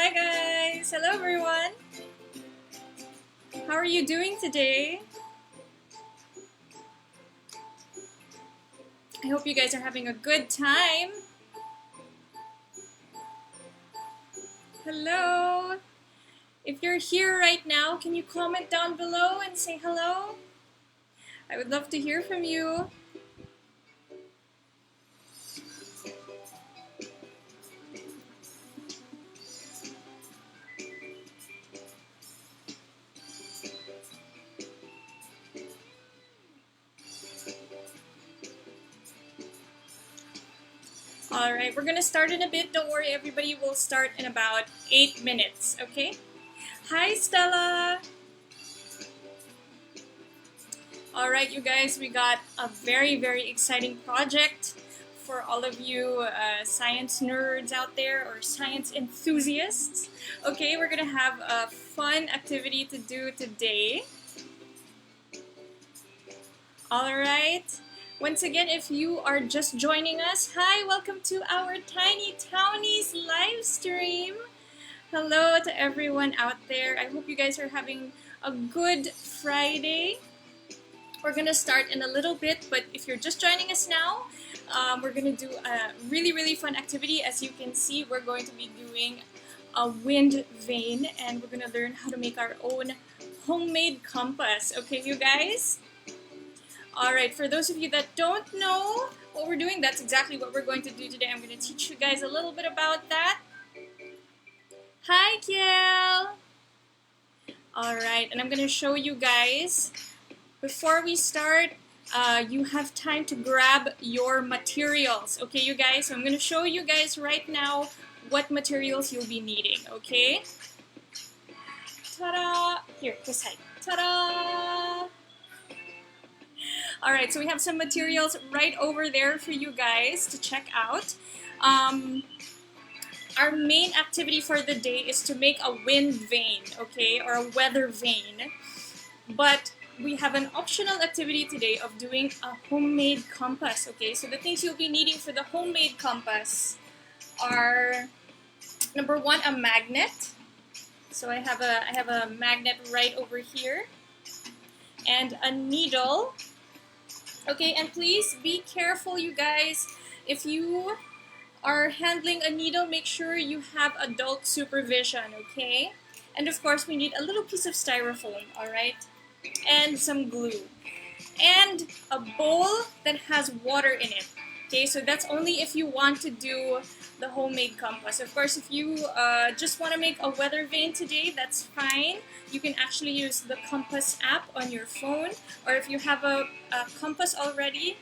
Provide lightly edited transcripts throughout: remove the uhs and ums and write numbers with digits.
Hi guys! Hello everyone! How are you doing today? I hope you guys are having a good time. Hello! If you're here right now, can you comment down below and say hello? I would love to hear from you. Alright, we're gonna start in a bit. Don't worry, everybody will start in about 8 minutes, okay? Hi, Stella! Alright, you guys, we got a very exciting project for all of you science nerds out there or science enthusiasts. Okay, we're gonna have a fun activity to do today. Alright, once again, if you are just joining us, hi, welcome to our Tiny Townies live stream. Hello to everyone out there. I hope you guys are having a good Friday. We're gonna start in a little bit, but if you're just joining us now, we're gonna do a really fun activity. As you can see, we're going to be doing a wind vane, and we're gonna learn how to make our own homemade compass. Okay, you guys? Alright, for those of you that don't know what we're doing, that's exactly what we're going to do today. I'm gonna teach you guys a little bit about that. Hi, Kiel! Alright, and I'm gonna show you guys. Before we start, you have time to grab your materials, okay, you guys? So I'm going to show you guys right now what materials you'll be needing, okay? Ta-da! Here, this side. Ta-da! Alright, so we have some materials right over there for you guys to check out. Our main activity for the day is to make a wind vane, okay, or a weather vane. But we have an optional activity today of doing a homemade compass, okay? So the things you'll be needing for the homemade compass are, number one, a magnet. So I have a magnet right over here. And a needle. Okay, and please be careful, you guys. If you are handling a needle, make sure you have adult supervision, okay? And of course, we need a little piece of styrofoam, alright? And some glue, and a bowl that has water in it. Okay, so that's only if you want to do the homemade compass. Of course, if you just want to make a weather vane today, that's fine. You can actually use the compass app on your phone, or if you have a compass already,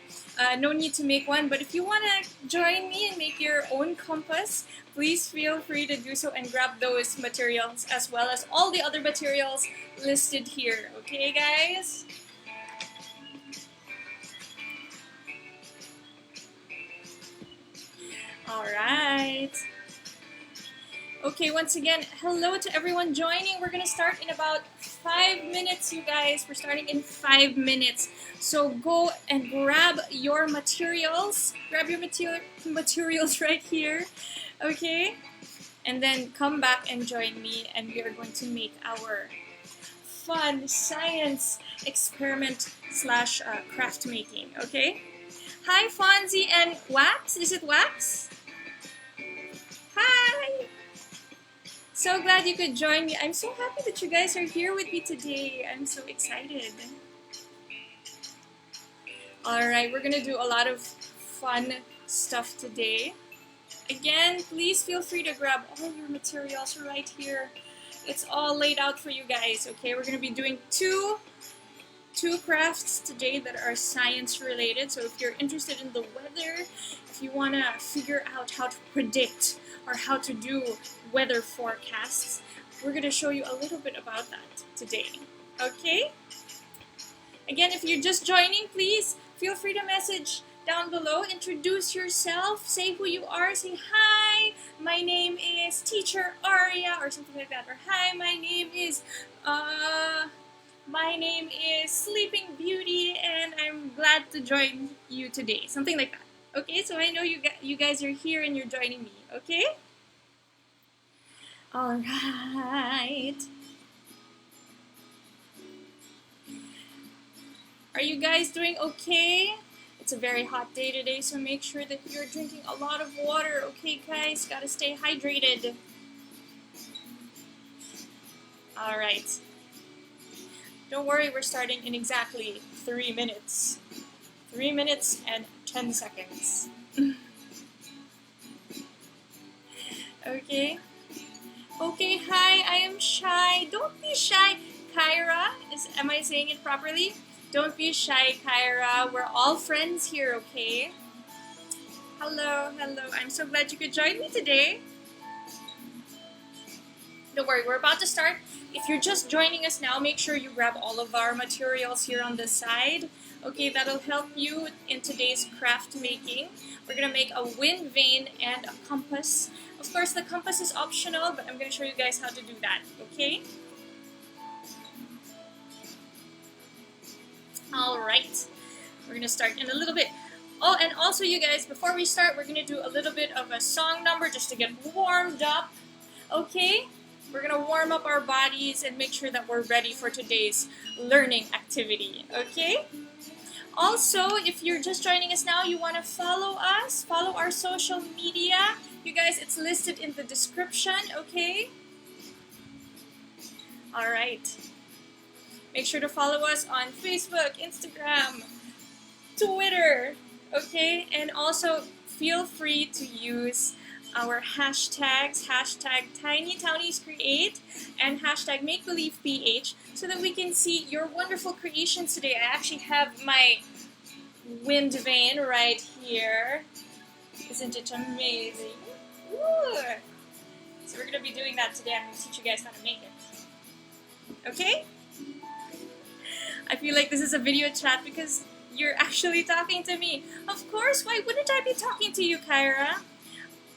no need to make one. But if you want to join me and make your own compass, please feel free to do so and grab those materials as well as all the other materials listed here. Okay, guys? Alright. Okay, once again, hello to everyone joining. We're going to start in about 5 minutes, you guys. We're starting in 5 minutes. So go and grab your materials. Grab your materials right here. Okay? And then come back and join me, and we are going to make our fun science experiment slash craft making. Okay? Hi, Fonzie and Wax. Is it Wax? Hi! So glad you could join me. I'm so happy that you guys are here with me today. I'm so excited. Alright, we're gonna do a lot of fun stuff today. Again, please feel free to grab all your materials right here. It's all laid out for you guys, okay? We're gonna be doing two crafts today that are science related. So if you're interested in the weather, if you want to figure out how to predict or how to do weather forecasts, we're going to show you a little bit about that today. Okay? Again, if you're just joining, please feel free to message down below. Introduce yourself. Say who you are. Say, hi, my name is Teacher Aria, or something like that. Or, hi, my name is Sleeping Beauty, and I'm glad to join you today. Something like that. Okay, so I know you guys are here and you're joining me. Okay? All right. Are you guys doing okay? It's a very hot day today, so make sure that you're drinking a lot of water. Okay, guys, gotta stay hydrated. All right. Don't worry, we're starting in exactly 3 minutes. 3 minutes and 10 seconds. Okay. Okay, hi, I am shy. Don't be shy, Kyra. Am I saying it properly? Don't be shy, Kyra. We're all friends here, okay? Hello, hello. I'm so glad you could join me today. Don't worry, we're about to start. If you're just joining us now, make sure you grab all of our materials here on the side. Okay, that'll help you in today's craft making. We're gonna make a wind vane and a compass. Of course, the compass is optional, but I'm gonna show you guys how to do that, okay? All right, we're gonna start in a little bit. Oh, and also you guys, before we start, we're gonna do a little bit of a song number just to get warmed up, okay? We're gonna warm up our bodies and make sure that we're ready for today's learning activity, okay? Also, if you're just joining us now, you wanna follow us, follow our social media. You guys, it's listed in the description, okay? All right. Make sure to follow us on Facebook, Instagram, Twitter, okay? And also feel free to use our hashtags, hashtag TinyTowniesCreate and hashtag MakeBelievePH, so that we can see your wonderful creations today. I actually have my wind vane right here. Isn't it amazing? Ooh. So we're going to be doing that today. I'm going to teach you guys how to make it. Okay? I feel like this is a video chat because you're actually talking to me. Of course, why wouldn't I be talking to you, Kyra?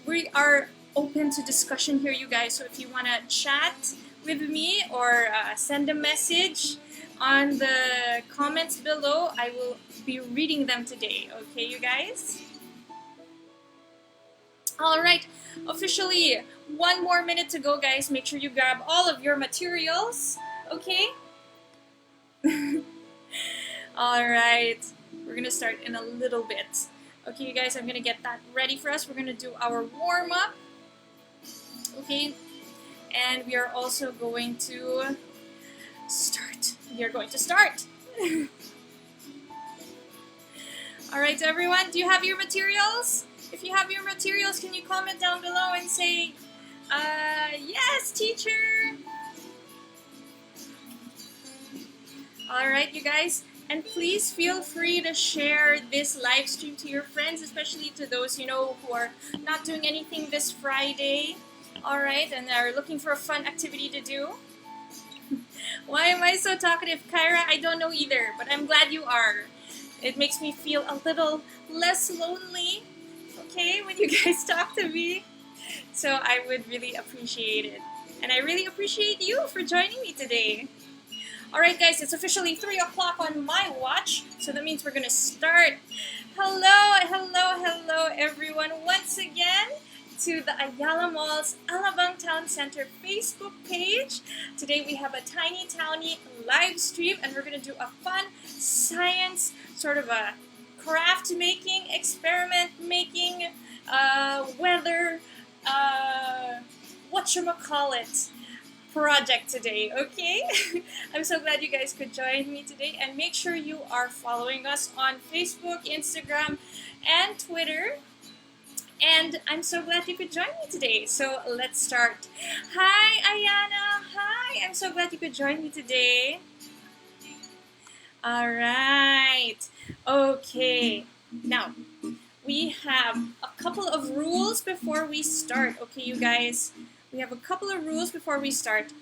We are open to discussion here, you guys. So if you want to chat with me or send a message on the comments below, I will be reading them today. Okay, you guys? All right, officially 1 more minute to go, guys. Make sure you grab all of your materials. Okay? All right, we're gonna start in a little bit. Okay, you guys, I'm gonna get that ready for us. We're gonna do our warm-up. Okay, and we are also going to start. We are going to start. All right, everyone, do you have your materials? If you have your materials, can you comment down below and say, yes, teacher? All right, you guys, and please feel free to share this live stream to your friends, especially to those, you know, who are not doing anything this Friday. All right, and are looking for a fun activity to do. Why am I so talkative, Kyra? I don't know either, but I'm glad you are. It makes me feel a little less lonely, okay, when you guys talk to me. So I would really appreciate it. And I really appreciate you for joining me today. Alright guys, it's officially 3 o'clock on my watch, so that means we're gonna start. Hello, hello, hello everyone once again to the Ayala Mall's Alabang Town Center Facebook page. Today we have a Tiny Townie live stream and we're gonna do a fun science, sort of a craft making, experiment making, weather, whatchamacallit, project today, okay? I'm so glad you guys could join me today, and make sure you are following us on Facebook, Instagram, and Twitter. And I'm so glad you could join me today. So let's start. Hi, Ayana. Hi, I'm so glad you could join me today. All right. Okay. Now, we have a couple of rules before we start. Okay, you guys. We have a couple of rules before we start,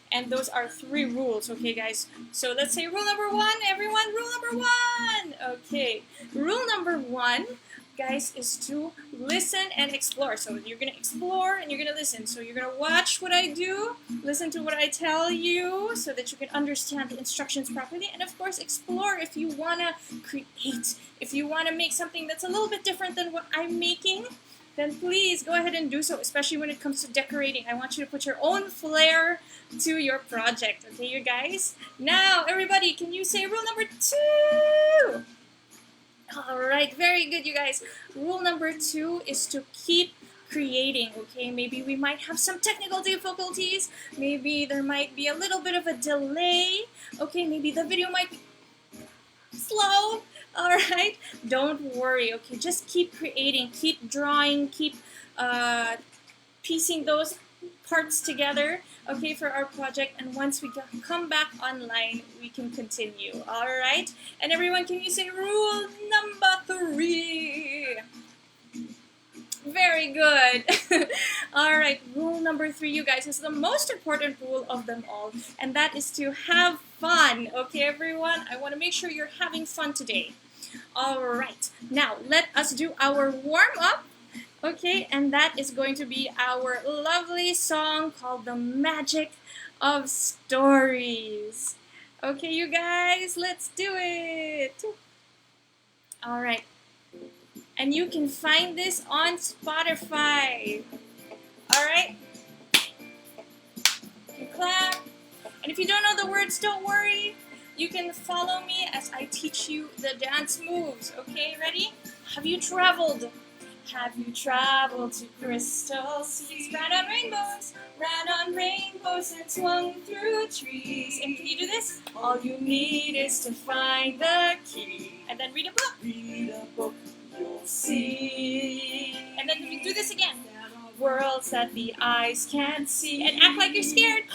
and those are 3 rules, okay guys? So let's say rule number 1, everyone, rule number 1! Okay, rule number 1, guys, is to listen and explore. So you're gonna explore and you're gonna listen. So you're gonna watch what I do, listen to what I tell you, so that you can understand the instructions properly, and of course explore if you wanna create, if you wanna make something that's a little bit different than what I'm making. then please go ahead and do so, especially when it comes to decorating. I want you to put your own flair to your project, okay, you guys? Now, everybody, can you say rule number 2? All right, very good, you guys. Rule number 2 is to keep creating, okay? Maybe we might have some technical difficulties. Maybe there might be a little bit of a delay. Okay, maybe the video might be slow. All right, don't worry, okay? Just keep creating, keep drawing, keep piecing those parts together, okay, for our project. And once we come back online, we can continue. All right, and everyone, can you say rule number 3? Very good. All right, rule number 3, you guys, is the most important rule of them all, and that is to have fun. Okay, everyone, I want to make sure you're having fun today. All right, now let us do our warm-up. Okay, and that is going to be our lovely song called The Magic of Stories. Okay, you guys, let's do it. All right. And you can find this on Spotify. All right? You clap. And if you don't know the words, don't worry. You can follow me as I teach you the dance moves. Okay, ready? Have you traveled? Have you traveled to crystal seas? Ran on rainbows and swung through trees. And can you do this? All you need is to find the key. And then read a book. Read a book, you'll see. And then we do this again. Worlds that the eyes can't see. And act like you're scared.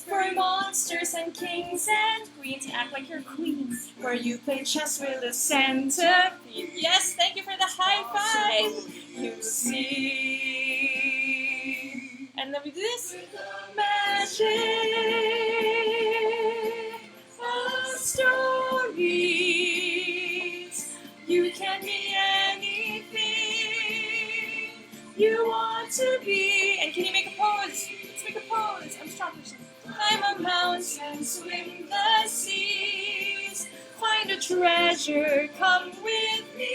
For monsters and kings and queens. Act like you're queens. Where you play chess with a centipede. Yes, thank you for the high five. You see. And then we do this. Magic of stories. You can be anything you want to be. And can you make a pose? Let's make a pose. I'm a strong person. Climb a mountain, swim the seas. Find a treasure, come with me.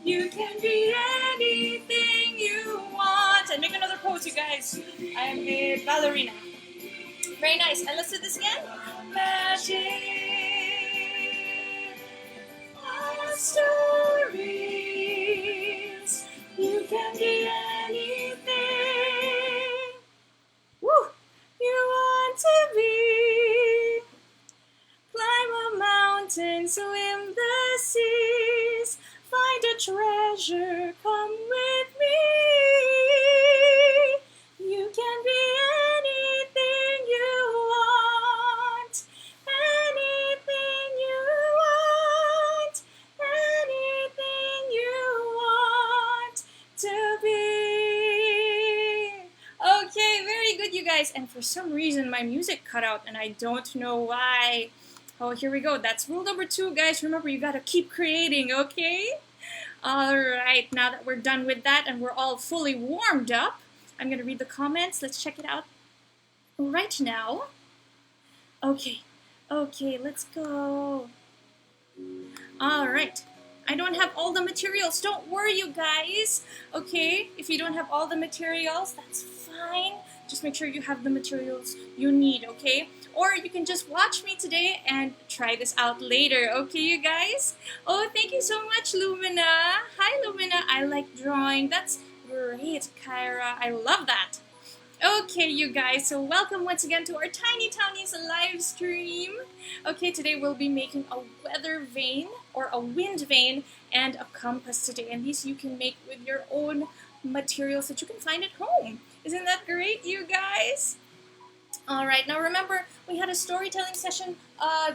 You can be anything you want. And make another pose, you guys. I am a ballerina. Very nice. And let's do this again. Magic of stories. You can be anything woo, you want to be. Climb a mountain, swim the seas. Find a treasure, come with me. You can be anything you want. Anything you want. Anything you want to be. Okay, very good, you guys. And for some reason, my music cut out, and I don't know why. Oh, here we go. That's rule number 2, guys. Remember, you gotta keep creating, okay? Alright, now that we're done with that and we're all fully warmed up, I'm gonna read the comments. Let's check it out right now. Okay, let's go. Alright, I don't have all the materials. Don't worry, you guys. Okay, if you don't have all the materials, that's fine. Just make sure you have the materials you need, okay? Or you can just watch me today and try this out later, okay, you guys? Oh, thank you so much, Lumina. Hi, Lumina. I like drawing. That's great, Kyra. I love that. Okay, you guys, so welcome once again to our Tiny Townies live stream. Okay, today we'll be making a weather vane or a wind vane and a compass today. And these you can make with your own materials that you can find at home. Isn't that great, you guys? All right, now remember, we had a storytelling session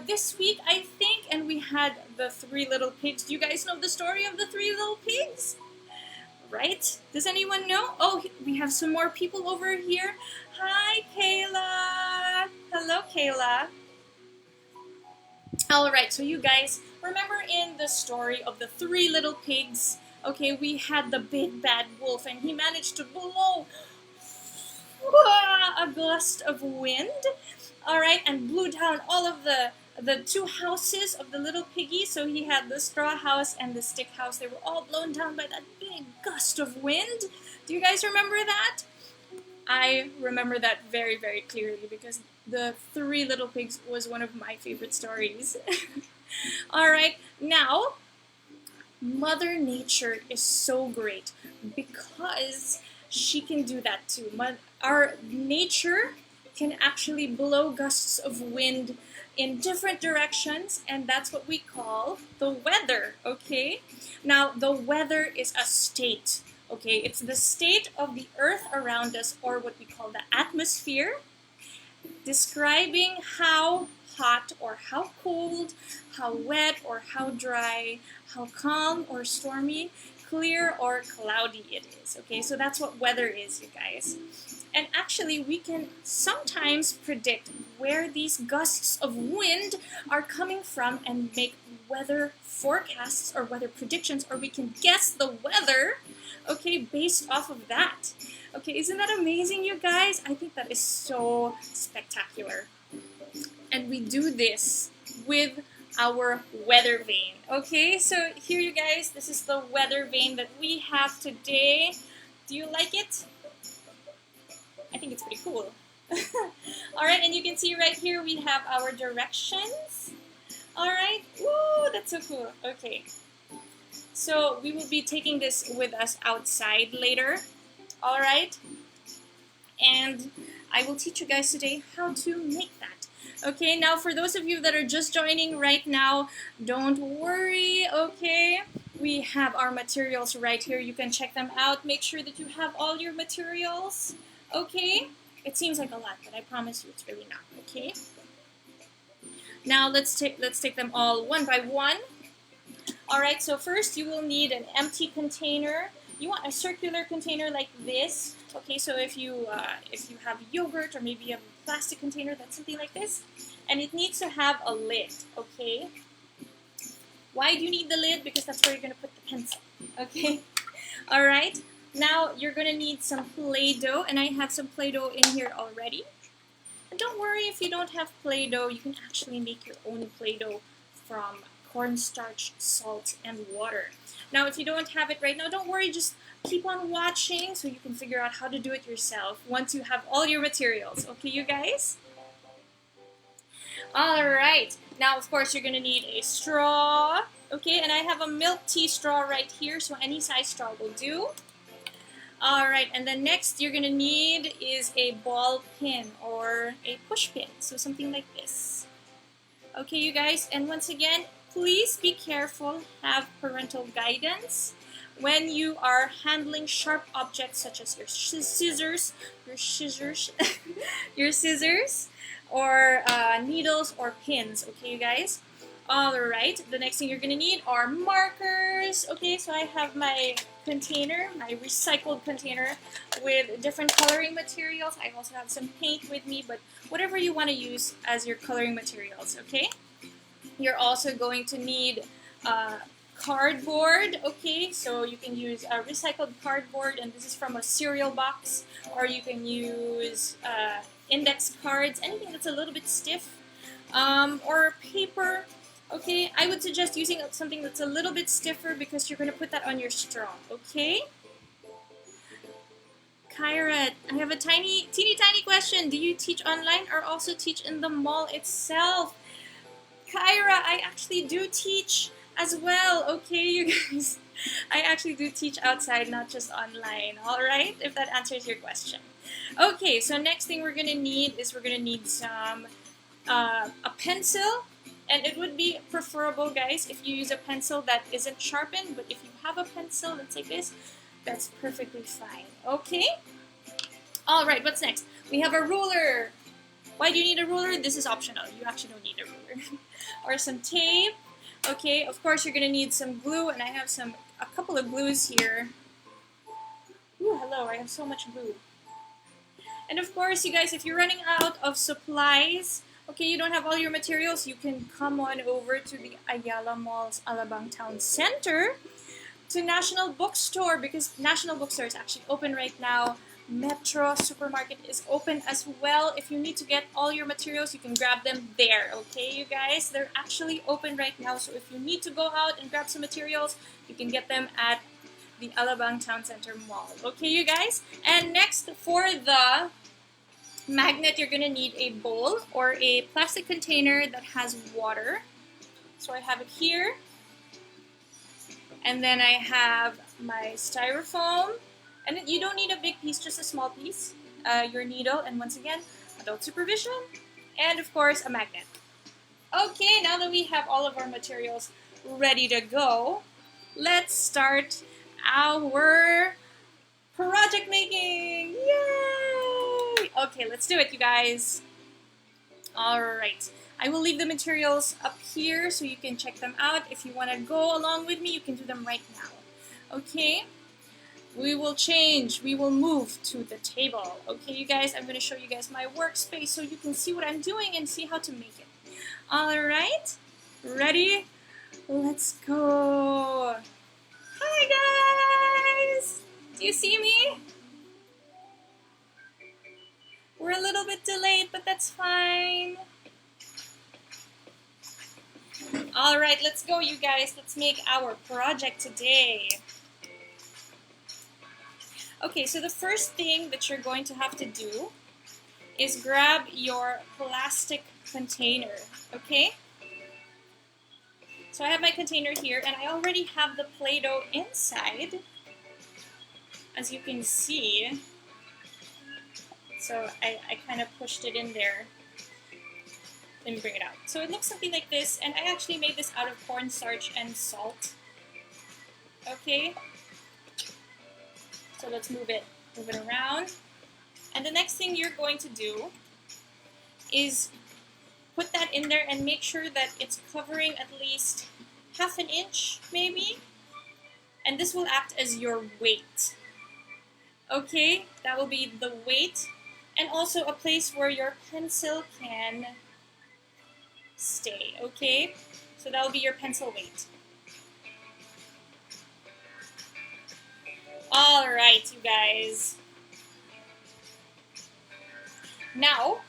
this week, I think, and we had the 3 little pigs. Do you guys know the story of the 3 little pigs? Right? Does anyone know? Oh, we have some more people over here. Hi, Kayla. Hello, Kayla. All right, so you guys, remember in the story of the 3 little pigs, okay, we had the big bad wolf, and he managed to blow a gust of wind, all right, and blew down all of the the two houses of the little piggy. So he had the straw house and the stick house. They were all blown down by that big gust of wind. Do you guys remember that? I remember that very, very clearly because the Three Little Pigs was one of my favorite stories. All right, now Mother Nature is so great because she can do that too. Our nature can actually blow gusts of wind in different directions, and that's what we call the weather, okay? Now, the weather is a state, okay? It's the state of the earth around us, or what we call the atmosphere, describing how hot or how cold, how wet or how dry, how calm or stormy, clear or cloudy it is, okay? So that's what weather is, you guys. And actually, we can sometimes predict where these gusts of wind are coming from and make weather forecasts or weather predictions, or we can guess the weather, okay, based off of that. Okay, isn't that amazing, you guys? I think that is so spectacular. And we do this with our weather vane. Okay, so here, you guys, this is the weather vane that we have today. Do you like it? I think it's pretty cool. Alright, and you can see right here we have our directions. Alright, woo, that's so cool. Okay, so we will be taking this with us outside later. Alright, and I will teach you guys today how to make that. Okay, now for those of you that are just joining right now, don't worry, okay? We have our materials right here. You can check them out. Make sure that you have all your materials. Okay, it seems like a lot, but I promise you it's really not, okay? Now let's take them all one by one. All right, so first you will need an empty container. You want a circular container like this. Okay, so if you have yogurt or maybe a plastic container, that's something like this. And it needs to have a lid, okay? Why do you need the lid? Because that's where you're going to put the pencil, okay? All right. Now, you're going to need some Play-Doh, and I have some Play-Doh in here already. And don't worry if you don't have Play-Doh, you can actually make your own Play-Doh from cornstarch, salt, and water. Now, if you don't have it right now, don't worry, just keep on watching so you can figure out how to do it yourself once you have all your materials. Okay, you guys? Alright, now of course you're going to need a straw. Okay, and I have a milk tea straw right here, so any size straw will do. Alright, and then next you're going to need is a ball pin or a push pin, so something like this. Okay, you guys, and once again, please be careful, have parental guidance when you are handling sharp objects such as your scissors, your scissors, or needles or pins, okay, you guys? Alright, the next thing you're going to need are markers. Okay, so I have my container, my recycled container with different coloring materials. I also have some paint with me, but whatever you want to use as your coloring materials, okay? You're also going to need cardboard, okay? So you can use recycled cardboard, and this is from a cereal box, or you can use index cards, anything that's a little bit stiff, or paper. Okay, I would suggest using something that's a little bit stiffer because you're going to put that on your straw, okay? Kyra, I have a teeny tiny question. Do you teach online or also teach in the mall itself? Kyra, I actually do teach as well, okay, you guys? I actually do teach outside, not just online, alright? If that answers your question. Okay, so next thing we're going to need is we're going to need some, a pencil. And it would be preferable, guys, if you use a pencil that isn't sharpened. But if you have a pencil that's like this, that's perfectly fine. Okay? Alright, what's next? We have a ruler. Why do you need a ruler? This is optional. You actually don't need a ruler. Or some tape. Okay, of course you're going to need some glue. And I have a couple of glues here. Ooh, hello, I have so much glue. And of course, you guys, if you're running out of supplies, okay, you don't have all your materials, you can come on over to the Ayala Mall's Alabang Town Center to National Bookstore, because National Bookstore is actually open right now Metro supermarket is open as well. If you need to get all your materials, you can grab them there, okay, you guys? They're actually open right now, so if you need to go out and grab some materials, you can get them at the Alabang Town Center Mall. Okay, you guys? And next, for the magnet, you're gonna need a bowl or a plastic container that has water. So I have it here. And then I have my styrofoam. And you don't need a big piece, just a small piece. Your needle, and once again, adult supervision. And of course, a magnet. Okay, now that we have all of our materials ready to go, let's start our project making. Yay! Okay, let's do it, you guys. Alright, I will leave the materials up here so you can check them out. If you want to go along with me, you can do them right now. Okay, we will change, we will move to the table. Okay, you guys, I'm going to show you guys my workspace so you can see what I'm doing and see how to make it. Alright, ready? Let's go. Hi guys! Do you see me? We're a little bit delayed, but that's fine. Alright, let's go, you guys. Let's make our project today. Okay, so the first thing that you're going to have to do is grab your plastic container, okay? So I have my container here, and I already have the Play-Doh inside, as you can see. So I kind of pushed it in there. Let me bring it out. So it looks something like this, and I actually made this out of cornstarch and salt. Okay? So let's move it around. And the next thing you're going to do is put that in there and make sure that it's covering at least half an inch, maybe. And this will act as your weight. Okay, that will be the weight. And also a place where your pencil can stay, okay? So that will be your pencil weight. Alright, you guys. Now,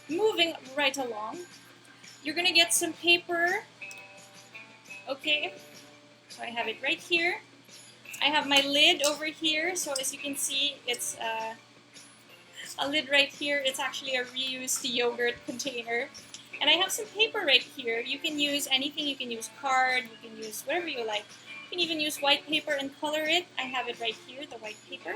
moving right along, you're gonna get some paper, okay? So I have it right here. I have my lid over here, so as you can see, it's a lid right here. It's actually a reused yogurt container. And I have some paper right here. You can use anything. You can use card, you can use whatever you like. You can even use white paper and color it. I have it right here, the white paper.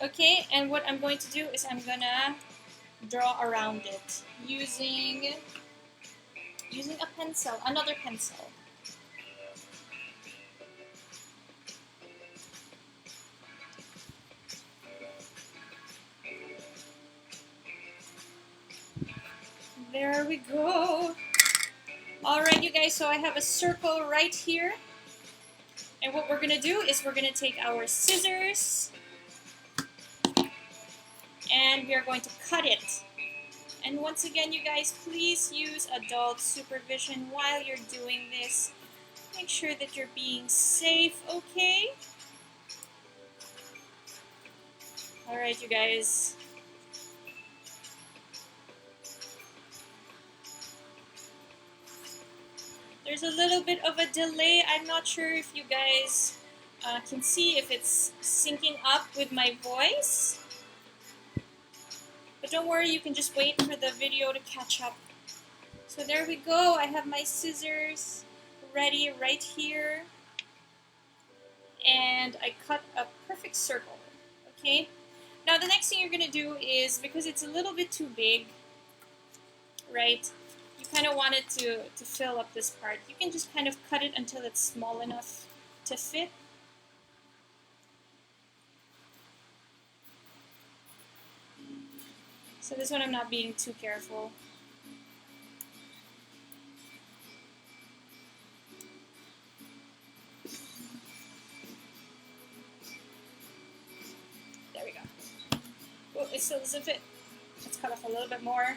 Okay, and what I'm going to do is I'm gonna draw around it using a pencil, another pencil. There we go. Alright, you guys, so I have a circle right here. And what we're gonna do is we're gonna take our scissors and we are going to cut it. And once again, you guys, please use adult supervision while you're doing this. Make sure that you're being safe, okay? Alright, you guys. There's a little bit of a delay. I'm not sure if you guys can see if it's syncing up with my voice. But don't worry, you can just wait for the video to catch up. So there we go. I have my scissors ready right here. And I cut a perfect circle. Okay? Now the next thing you're going to do is, because it's a little bit too big, right? You kind of want it to fill up this part. You can just kind of cut it until it's small enough to fit. So this one I'm not being too careful. There we go. Oh, it still doesn't fit. Let's cut off a little bit more.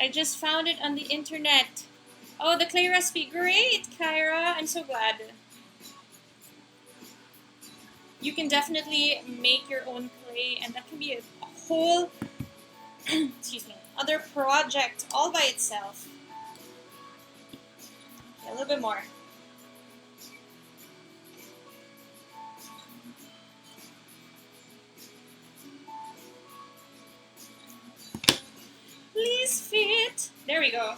I just found it on the internet. Oh, the clay recipe. Great, Kyra. I'm so glad. you can definitely make your own clay, and that can be a whole excuse me, other project all by itself. Okay, a little bit more. Please fit. There we go.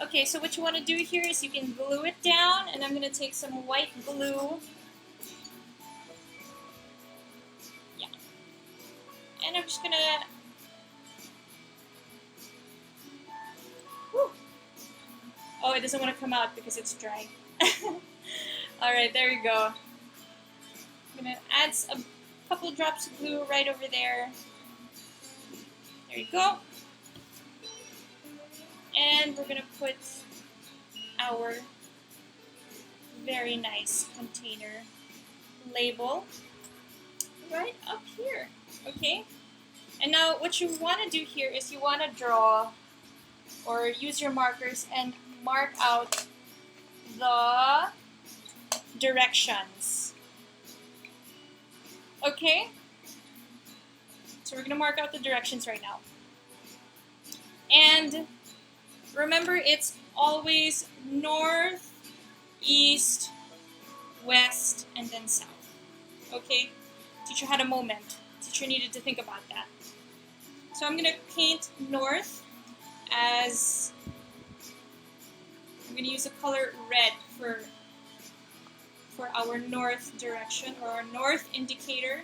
Okay, so what you want to do here is you can glue it down, and I'm going to take some white glue. Yeah. And I'm just going to... Oh, it doesn't want to come out because it's dry. Alright, there we go. I'm going to add a couple drops of glue right over there. There you go. And we're going to put our very nice container label right up here. Okay? And now what you want to do here is you want to draw or use your markers and mark out the directions. Okay? So we're going to mark out the directions right now. And remember, it's always north, east, west, and then south. Okay? Teacher had a moment. Teacher needed to think about that. So I'm going to paint north as... I'm going to use the color red for our north direction, or our north indicator.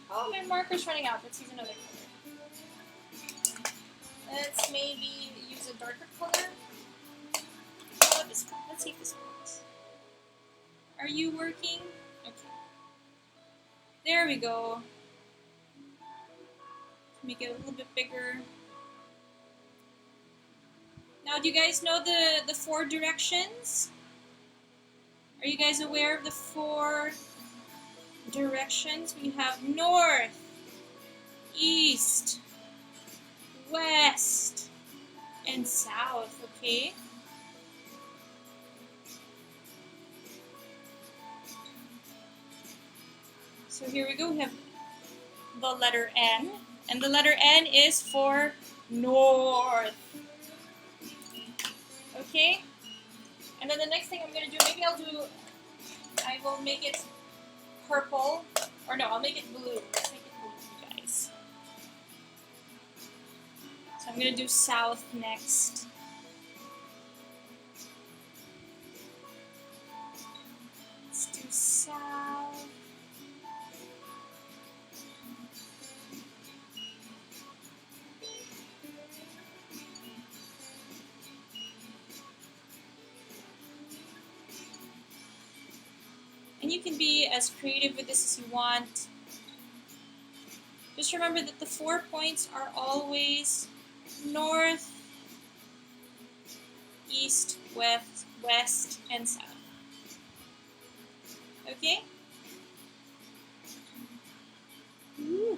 Oh, my marker's running out. Let's use another color. Let's maybe use a darker color. Oh, this one. Let's see if this works. Are you working? Okay. There we go. Make it a little bit bigger. Now, do you guys know the 4 directions? Are you guys aware of the 4 directions? We have north, east, west, and south, okay? So here we go, we have the letter N, and the letter N is for north. Okay? And then the next thing I'm going to do, maybe I will make it purple, or no, I'll make it blue. Let's make it blue, you guys. So I'm going to do south next. Let's do south. And you can be as creative with this as you want. Just remember that the 4 points are always north, east, west, and south. Okay? Ooh.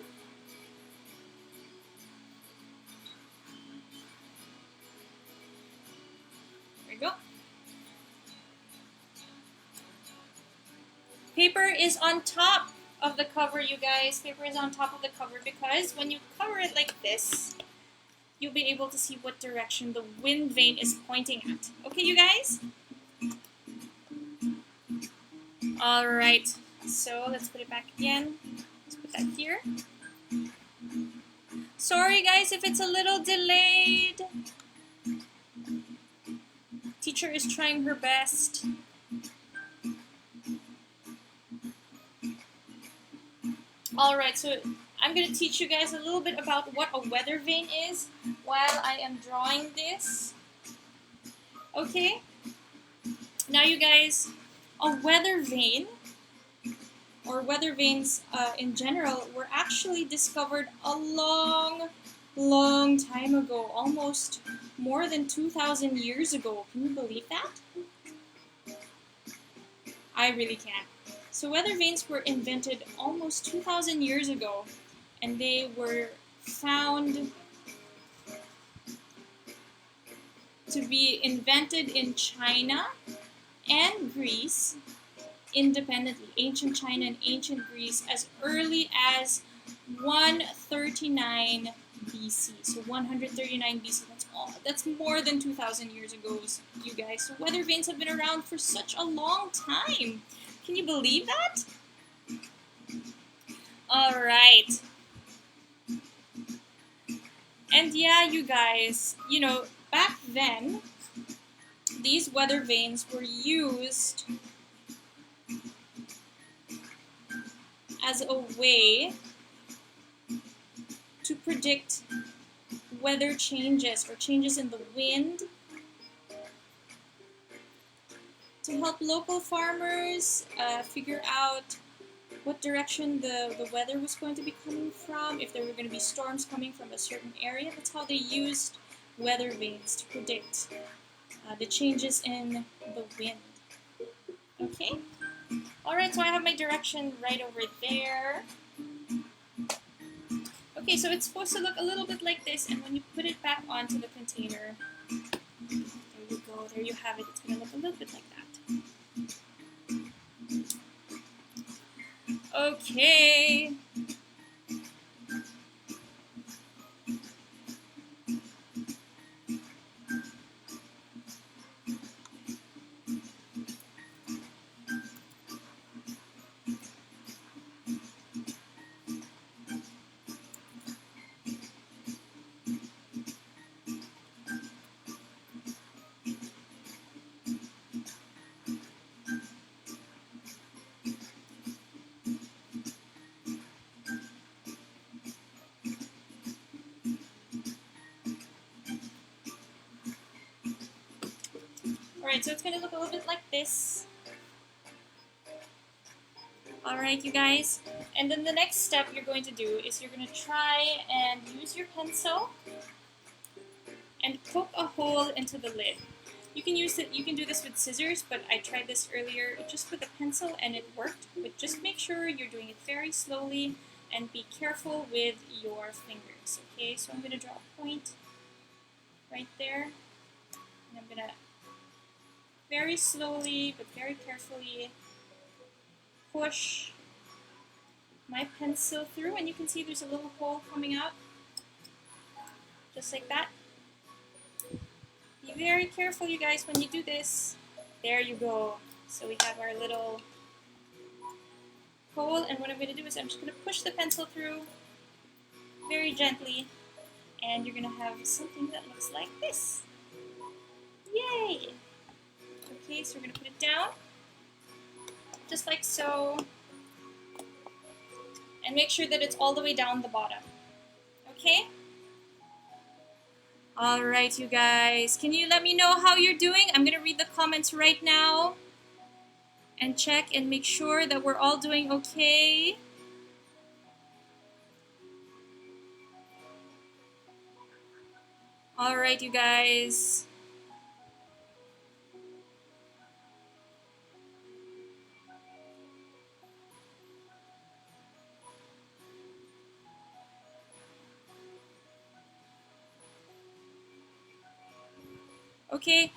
There we go. Paper is on top of the cover, you guys. Paper is on top of the cover because when you cover it like this, you'll be able to see what direction the wind vane is pointing at. Okay, you guys? Alright, so let's put it back again. Let's put that here. Sorry guys if it's a little delayed. Teacher is trying her best. Alright, so I'm going to teach you guys a little bit about what a weather vane is while I am drawing this. Okay? Now you guys, a weather vane, or weather vanes in general, were actually discovered a long time ago, almost more than 2,000 years ago. Can you believe that? I really can't. So weather vanes were invented almost 2,000 years ago, and they were found to be invented in China and Greece independently, ancient China and ancient Greece, as early as 139 BC. So 139 BC, that's all. That's more than 2,000 years ago, you guys. So weather vanes have been around for such a long time. Can you believe that? All right. And yeah, you guys, you know, back then, these weather vanes were used as a way to predict weather changes or changes in the wind, to help local farmers figure out what direction the weather was going to be coming from, if there were going to be storms coming from a certain area. That's how they used weather vanes to predict the changes in the wind. Okay? Alright, so I have my direction right over there. Okay, so it's supposed to look a little bit like this, and when you put it back onto the container, there you go, there you have it. It's going to look a little bit like that. Okay. Alright, so it's going to look a little bit like this. Alright, you guys. And then the next step you're going to do is you're going to try and use your pencil and poke a hole into the lid. You can use it. You can do this with scissors, but I tried this earlier just with a pencil and it worked. But just make sure you're doing it very slowly and be careful with your fingers. Okay, so I'm going to draw a point right there, and I'm going to very slowly but very carefully push my pencil through, and you can see there's a little hole coming out, just like that. Be very careful, you guys, when you do this. There you go. So we have our little hole, and what I'm going to do is I'm just going to push the pencil through very gently, and you're going to have something that looks like this. Yay! Okay, so we're going to put it down, just like so, and make sure that it's all the way down the bottom. Okay? Alright, you guys, can you let me know how you're doing? I'm going to read the comments right now and check and make sure that we're all doing okay. Alright, you guys. Okay,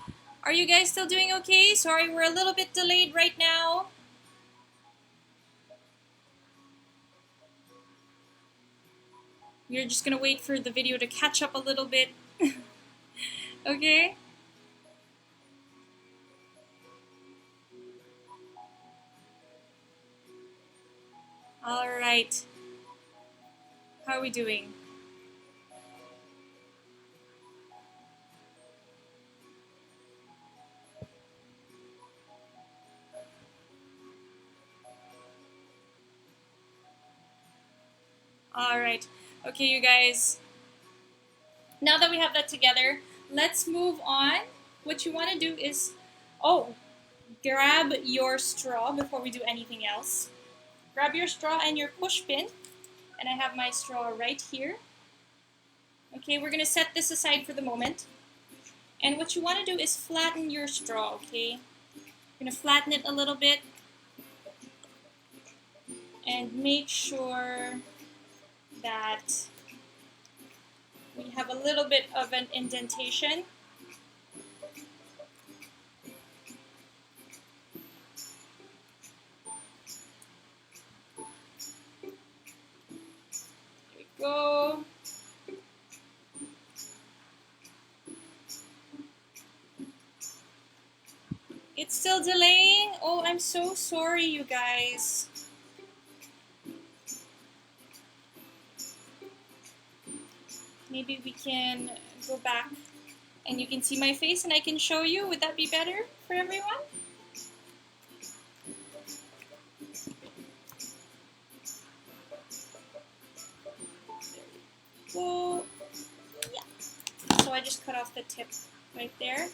are you guys still doing okay? Sorry, we're a little bit delayed right now. We're just gonna wait for the video to catch up a little bit. Okay? Alright. How are we doing? Alright. Okay, you guys. Now that we have that together, let's move on. What you want to do is, grab your straw before we do anything else. Grab your straw and your push pin. And I have my straw right here. Okay, we're going to set this aside for the moment. And what you want to do is flatten your straw, okay? You're going to flatten it a little bit. And make sure that we have a little bit of an indentation. go. It's still delaying? Oh, I'm so sorry, you guys. Maybe we can go back and you can see my face and I can show you. Would that be better for everyone? Go. Yeah. So I just cut off the tip right there.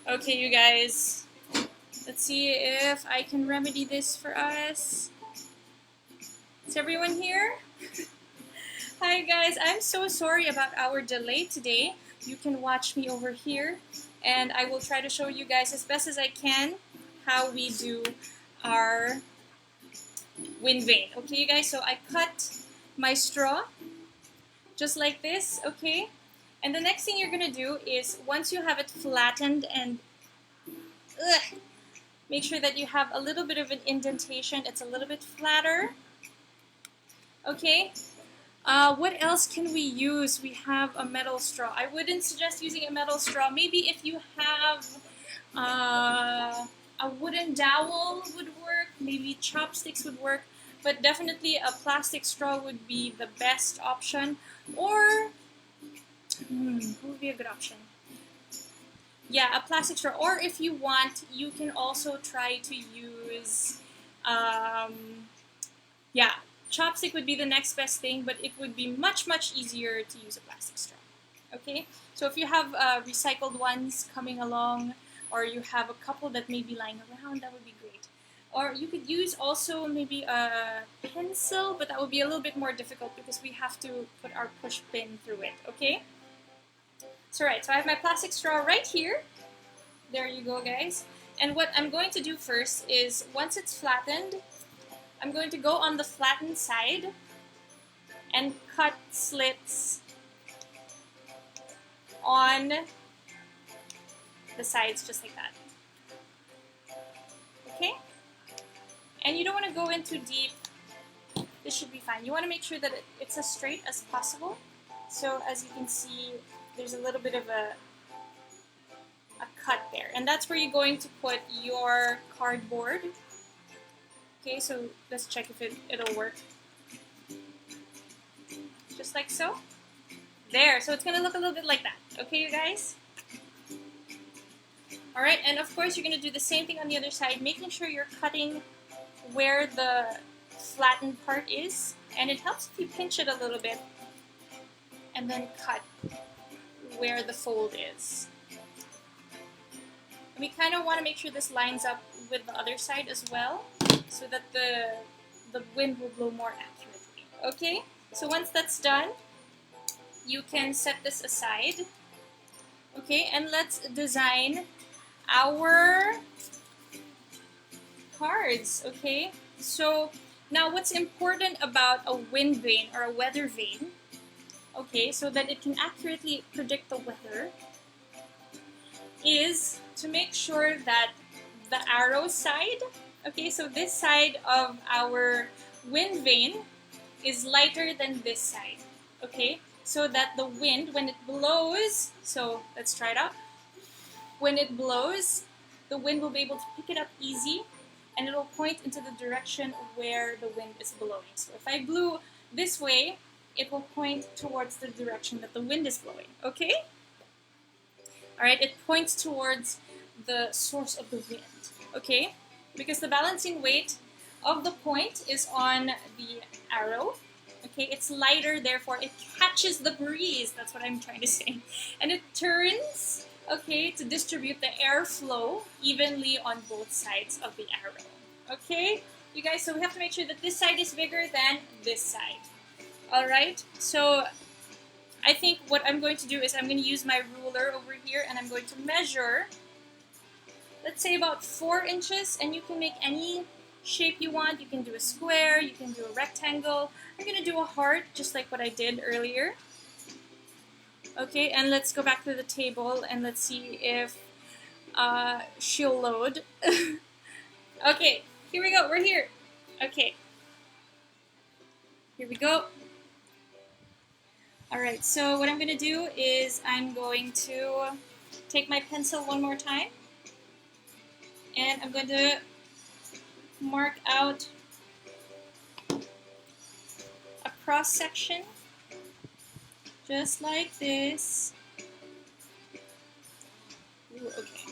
Okay, you guys. Let's see if I can remedy this for us. Is everyone here? Hi guys, I'm so sorry about our delay today. You can watch me over here and I will try to show you guys as best as I can how we do our wind vane. Okay, you guys, so I cut my straw just like this, okay? And the next thing you're gonna do is once you have it flattened and make sure that you have a little bit of an indentation, it's a little bit flatter, okay? What else can we use? We have a metal straw. I wouldn't suggest using a metal straw. Maybe if you have a wooden dowel would work, maybe chopsticks would work, but definitely a plastic straw would be the best option. Or, what would be a good option? Yeah, a plastic straw. Or if you want, you can also try to use, yeah, chopstick would be the next best thing, but it would be much, much easier to use a plastic straw. Okay? So if you have recycled ones coming along, or you have a couple that may be lying around, that would be great. Or you could use also maybe a pencil, but that would be a little bit more difficult because we have to put our push pin through it. Okay? So right, so I have my plastic straw right here. There you go, guys. And what I'm going to do first is, once it's flattened, I'm going to go on the flattened side and cut slits on the sides just like that. Okay? And you don't want to go in too deep. This should be fine. You want to make sure that it's as straight as possible. So as you can see, there's a little bit of a cut there. And that's where you're going to put your cardboard. Okay, so let's check if it'll work. Just like so. There, so it's going to look a little bit like that. Okay, you guys? Alright, and of course you're going to do the same thing on the other side, making sure you're cutting where the flattened part is. And it helps if you pinch it a little bit and then cut where the fold is. And we kind of want to make sure this lines up with the other side as well, so that the wind will blow more accurately. Okay, so once that's done, you can set this aside. Okay, and let's design our cards. Okay, so now what's important about a wind vane or a weather vane, okay, so that it can accurately predict the weather, is to make sure that the arrow side, okay, so this side of our wind vane is lighter than this side, okay, so that the wind, when it blows, so let's try it out, when it blows, the wind will be able to pick it up easy, and it will point into the direction where the wind is blowing. So if I blew this way, it will point towards the direction that the wind is blowing, okay? Alright, it points towards the source of the wind, okay? Because the balancing weight of the point is on the arrow, okay? It's lighter, therefore it catches the breeze, that's what I'm trying to say. And it turns, okay, to distribute the airflow evenly on both sides of the arrow, okay? You guys, so we have to make sure that this side is bigger than this side. Alright, so I think what I'm going to do is I'm going to use my ruler over here and I'm going to measure, let's say about 4 inches, and you can make any shape you want. You can do a square, you can do a rectangle. I'm going to do a heart, just like what I did earlier. Okay, and let's go back to the table and let's see if she'll load. Okay, here we go, we're here. Okay. Here we go. Alright, so what I'm going to do is I'm going to take my pencil one more time, and I'm going to mark out a cross section just like this. Ooh, okay.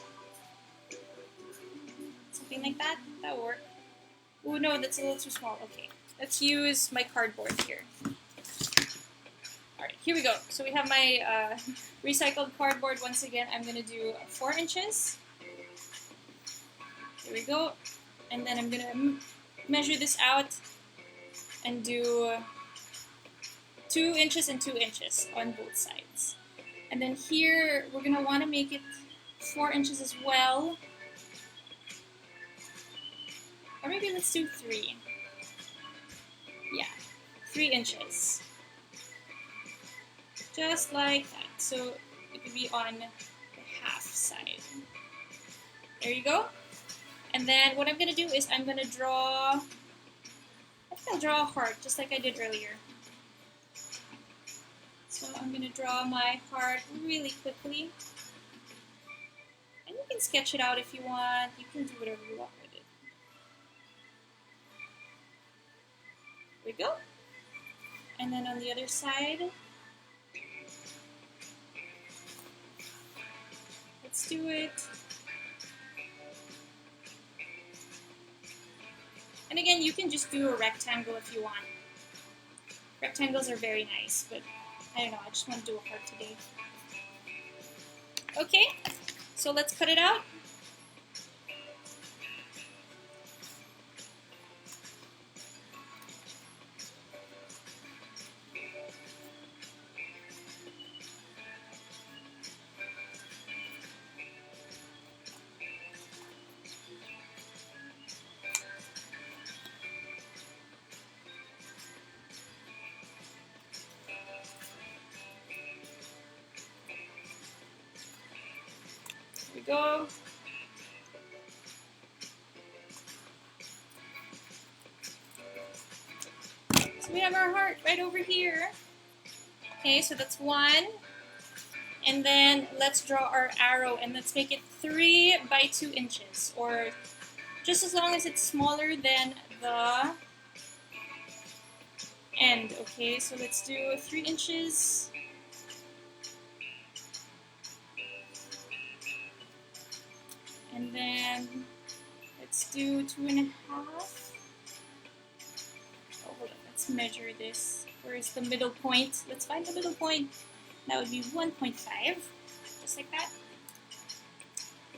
Something like that. That'll work. Oh no, that's a little too small. Okay, let's use my cardboard here. Alright, here we go. So we have my recycled cardboard. Once again, I'm going to do 4 inches. Here we go. And then I'm going to measure this out and do 2 inches and 2 inches on both sides. And then here, we're going to want to make it 4 inches as well. Or maybe let's do 3. Yeah, 3 inches. Just like that. So it would be on the half side. There you go. And then what I'm going to do is I'm going to draw, I think I'll draw a heart just like I did earlier. So I'm going to draw my heart really quickly. And you can sketch it out if you want. You can do whatever you want with it. There we go. And then on the other side, let's do it. And again, you can just do a rectangle if you want. Rectangles are very nice, but I don't know, I just want to do a heart today. Okay, so let's cut it out. Here we go. So we have our heart right over here. Okay, so that's 1. And then let's draw our arrow and let's make it 3 by 2 inches, or just as long as it's smaller than the end. Okay, so let's do 3 inches. And then let's do 2.5. Oh, hold on, let's measure this. Where's the middle point? Let's find the middle point. That would be 1.5, just like that.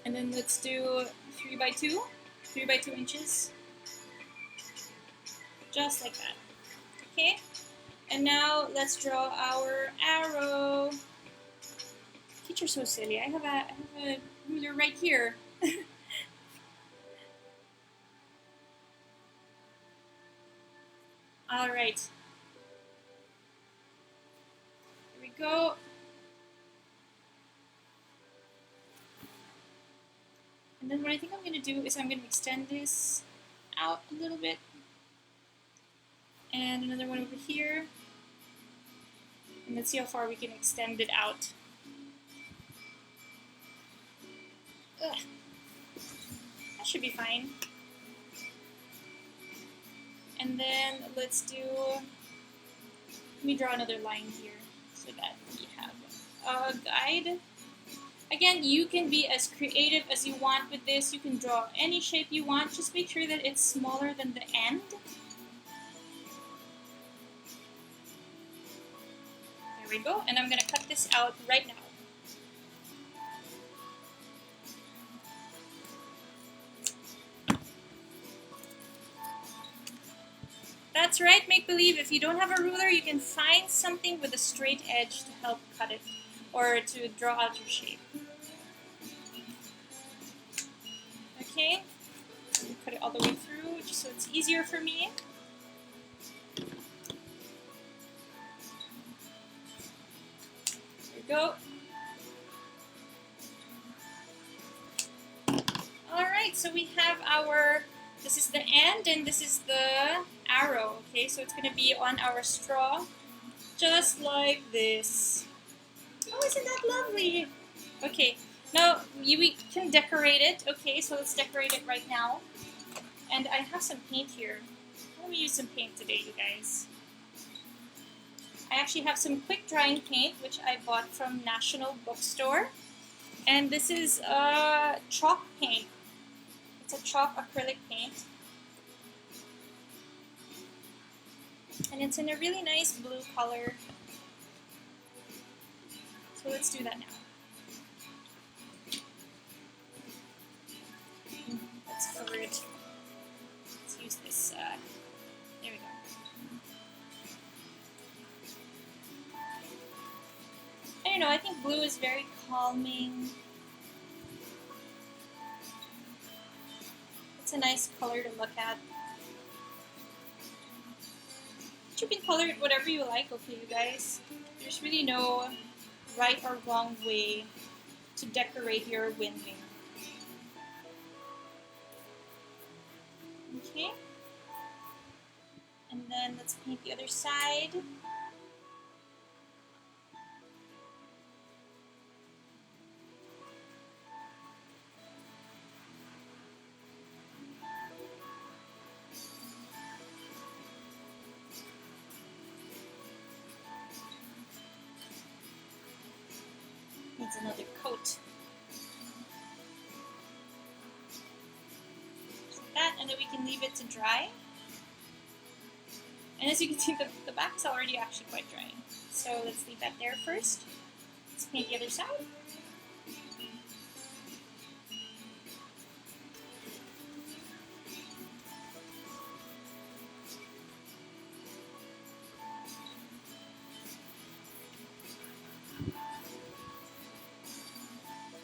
And then let's do 3 by 2 inches. Just like that. Okay? And now let's draw our arrow. Teacher's so silly. I have a ruler right here. All right. Here we go. And then what I think I'm going to do is I'm going to extend this out a little bit. And another one over here. And let's see how far we can extend it out. Ugh. That should be fine. And then let's do, let me draw another line here so that we have a guide. Again, you can be as creative as you want with this. You can draw any shape you want. Just make sure that it's smaller than the end. There we go. And I'm going to cut this out right now. That's right, make believe. If you don't have a ruler, you can find something with a straight edge to help cut it or to draw out your shape. Okay, cut it all the way through just so it's easier for me. There we go. Alright, so we have our This is the end and this is the arrow, okay? So it's gonna be on our straw, just like this. Oh, isn't that lovely? Okay, now we can decorate it, okay? So let's decorate it right now. And I have some paint here. Let me use some paint today, you guys. I actually have some quick drying paint, which I bought from National Bookstore. And this is chalk paint. It's a chalk acrylic paint. And it's in a really nice blue color. So let's do that now. Let's cover it. Let's use this, there we go. I don't know, I think blue is very calming. It's a nice color to look at. But you can color it whatever you like, okay, you guys? There's really no right or wrong way to decorate your wind vane. Okay? And then let's paint the other side. Needs another coat. Just like that, and then we can leave it to dry. And as you can see, the back is already actually quite dry. So let's leave that there first. Let's paint the other side.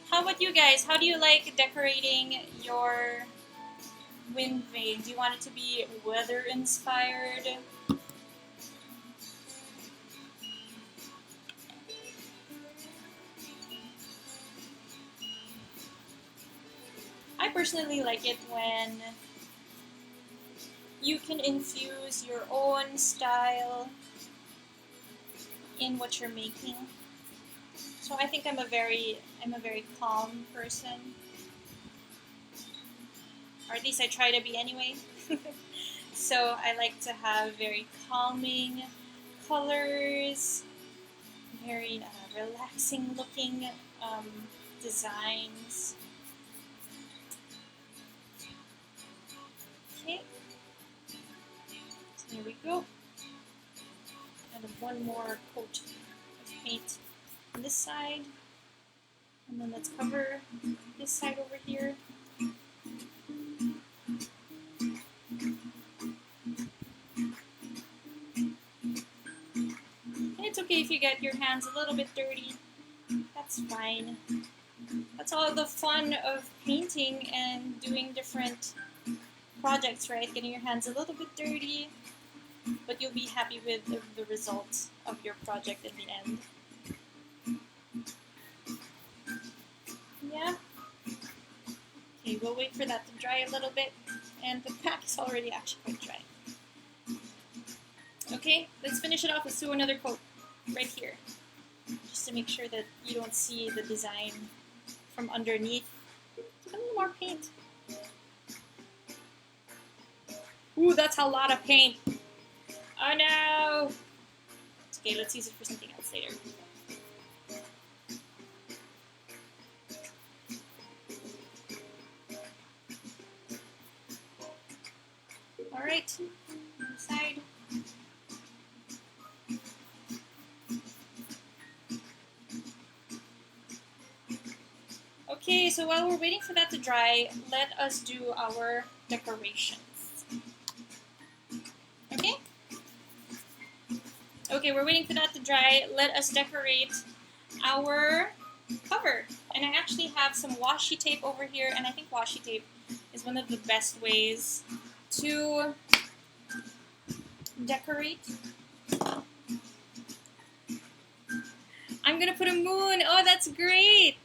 How about you guys? How do you like decorating your wind vane? Do you want it to be weather inspired? I personally like it when you can infuse your own style in what you're making. So I think I'm a very calm person. Or at least I try to be anyway. So I like to have very calming colors, very relaxing looking designs. Okay, so here we go. And one more coat of paint on this side. And then let's cover this side over here. And it's okay if you get your hands a little bit dirty. That's fine. That's all the fun of painting and doing different projects, right? Getting your hands a little bit dirty, but you'll be happy with the results of your project in the end. Yeah? Okay, we'll wait for that to dry a little bit, and the back is already actually quite dry. Okay, let's finish it off. Let's do another coat right here, just to make sure that you don't see the design from underneath. A little more paint. Ooh, that's a lot of paint. Oh no! It's okay, let's use it for something else later. Alright, side. Okay, so while we're waiting for that to dry, let us do our decorations. Okay? Okay, we're waiting for that to dry. Let us decorate our cover. And I actually have some washi tape over here, and I think washi tape is one of the best ways to decorate. I'm gonna put a moon. Oh, that's great!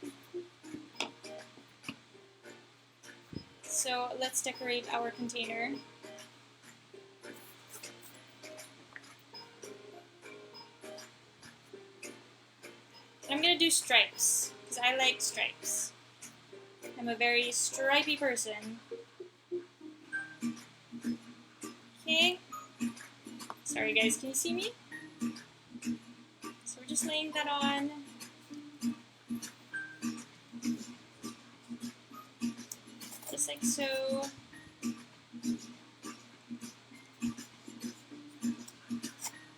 So let's decorate our container. I'm gonna do stripes, because I like stripes. I'm a very stripy person. Okay. Sorry guys, can you see me? So we're just laying that on. Just like so.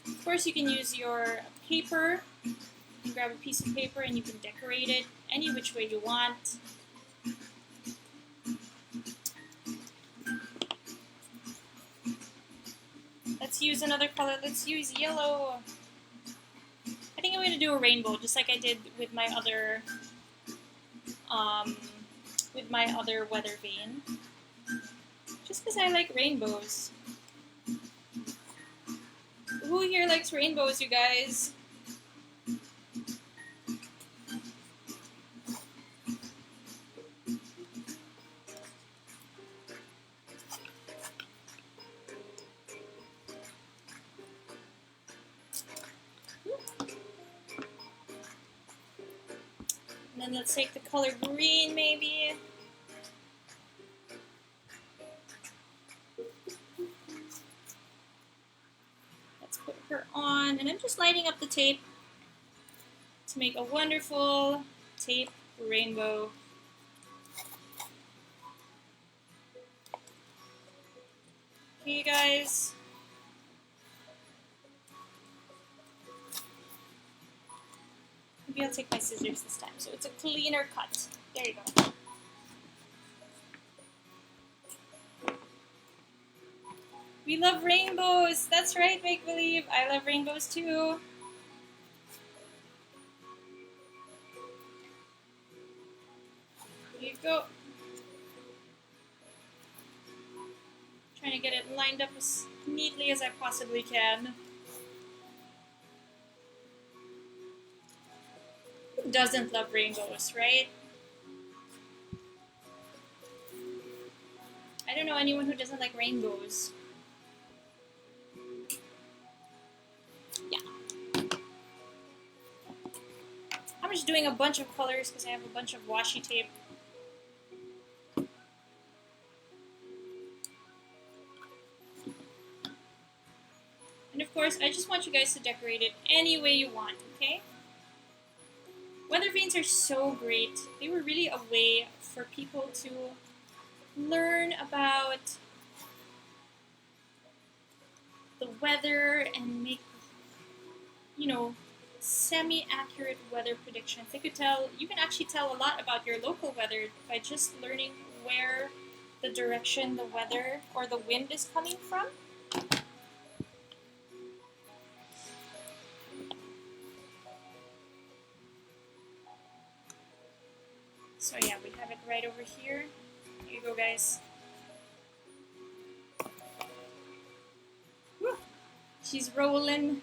Of course you can use your paper. You can grab a piece of paper and you can decorate it any which way you want. Let's use another color. Let's use yellow. I think I'm going to do a rainbow, just like I did with my other weather vane. Just because I like rainbows. Who here likes rainbows, you guys? And then let's take the color green, maybe. Let's put her on, and I'm just lighting up the tape to make a wonderful tape rainbow. Okay, guys. Maybe I'll take my scissors this time, so it's a cleaner cut. There you go. We love rainbows! That's right, Make Believe! I love rainbows too! Here you go. Trying to get it lined up as neatly as I possibly can. Who doesn't love rainbows, right? I don't know anyone who doesn't like rainbows. Yeah. I'm just doing a bunch of colors because I have a bunch of washi tape. And of course, I just want you guys to decorate it any way you want, okay? Weather vanes are so great. They were really a way for people to learn about the weather and make, you know, semi-accurate weather predictions. You can actually tell a lot about your local weather by just learning where the direction the weather or the wind is coming from. So yeah, we have it right over here. Here you go, guys. Woo. She's rolling.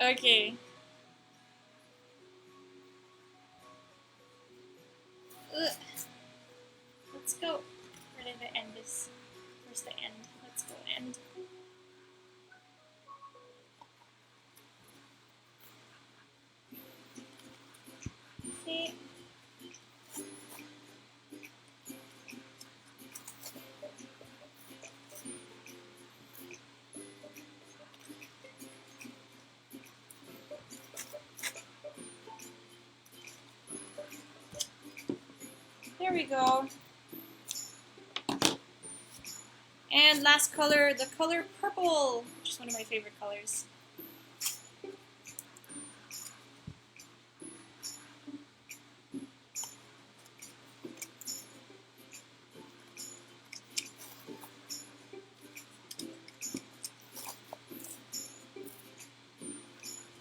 Okay. Ugh. Let's go. Where did the end is? Where's the end? Let's go end. Okay. There we go. And last color, the color purple, which is one of my favorite colors.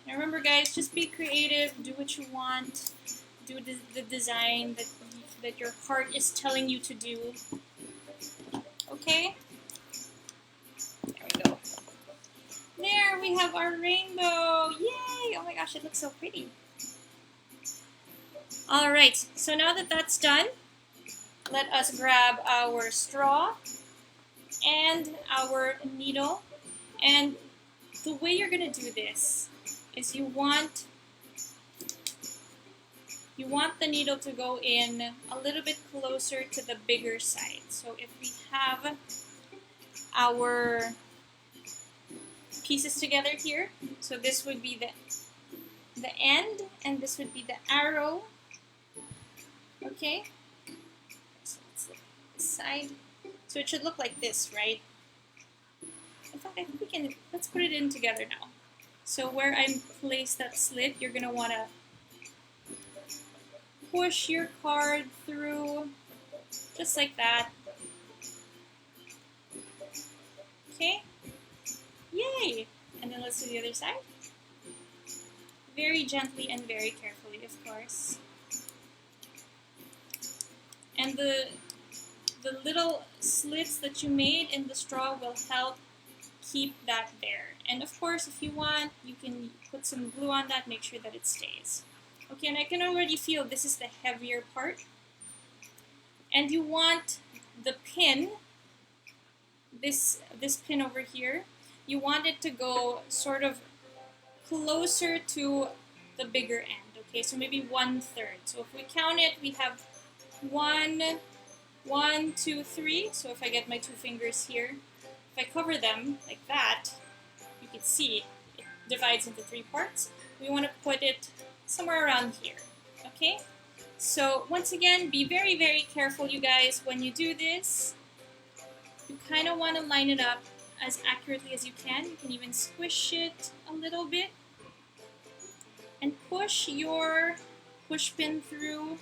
Now remember guys, just be creative, do what you want, do the design that your heart is telling you to do. Okay? There we go. There we have our rainbow! Yay! Oh my gosh, it looks so pretty. Alright, so now that that's done, let us grab our straw and our needle. And the way you're going to do this is you want the needle to go in a little bit closer to the bigger side. So if we have our pieces together here, so this would be the end, and this would be the arrow. Okay, so let's look at this side. So it should look like this, right? In fact, I think we can, let's put it in together now. So where I place that slit, you're gonna wanna push your card through, just like that. Okay, yay! And then let's do the other side. Very gently and very carefully, of course. And the little slits that you made in the straw will help keep that there. And of course, if you want, you can put some glue on that, make sure that it stays. Okay, and I can already feel this is the heavier part. And you want the pin, this pin over here, you want it to go sort of closer to the bigger end. Okay, so maybe 1/3. So if we count it, we have 1, 2, 3. So if I get my 2 fingers here, if I cover them like that, you can see it divides into 3 parts. We want to put it somewhere around here. Okay? So once again, be very, very careful, you guys, when you do this. You kind of want to line it up as accurately as you can. You can even squish it a little bit. And push your push pin through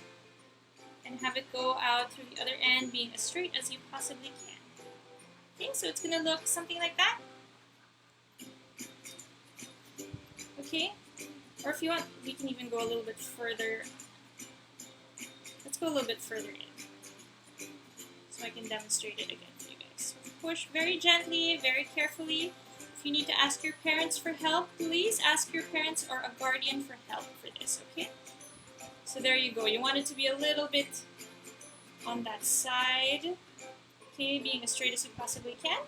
and have it go out through the other end, being as straight as you possibly can. Okay, so it's going to look something like that. Okay, or if you want, we can even go a little bit further. Let's go a little bit further in, so I can demonstrate it again for you guys. So push very gently, very carefully. If you need to ask your parents for help, please ask your parents or a guardian for help for this, okay? So there you go. You want it to be a little bit on that side, okay, being as straight as you possibly can.